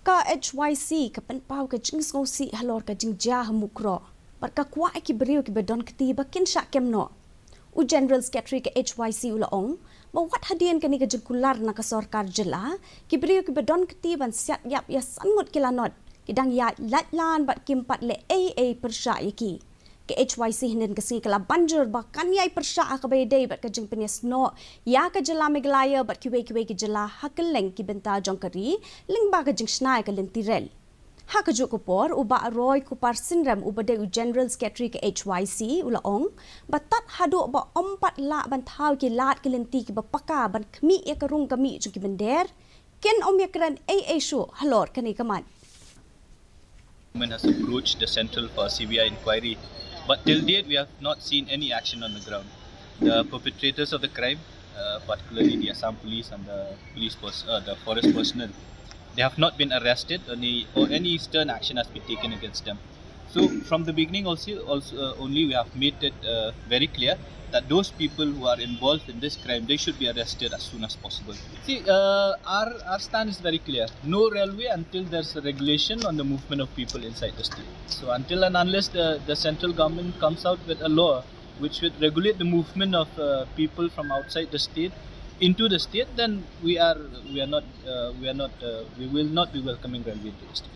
KHASI ke Pynpaw ke Jingsngewsih Halor ke Jingjia Mukroh. Barka kuat ki beriu ki bedon keti bakin syak kemno. U General Secretary ke HYC ulaong bawat hadian kini ke jengkular na ke sorkar jela ki beriu ki bedon keti ban siat yap ya Ngut ki Lanot kidang ya latlan bat kimpat le AA persya yaki. Ke HYC hinin kesingi kala banjur bahkan yai persya ke bayday bat ke jeng penis no ya ke jela meglaya bat kiwe-kiwe ki jela hakeleng ki benta jongkari ling ba ke jeng snai ke lentirel. Hakajuk kupor uba roy kupar sindram ubade u General Secretary ke HYC ulaong batat haduk ba ompat la bantau ki lat ki lenti ki bapaka ban kmi ya karung kami ju ki bender ken om yakran AA show Halor kani kaman. Has approached the central for CBI inquiry, but till date we have not seen any action on the ground. The perpetrators of the crime, particularly the Assam police and the forest personnel, they have not been arrested or any stern action has been taken against them. So from the beginning only we have made it very clear that those people who are involved in this crime, they should be arrested as soon as possible. See, our stand is very clear. No railway until there's a regulation on the movement of people inside the state. So until and unless the central government comes out with a law which would regulate the movement of people from outside the state into the state, then we will not be welcoming railway into the state.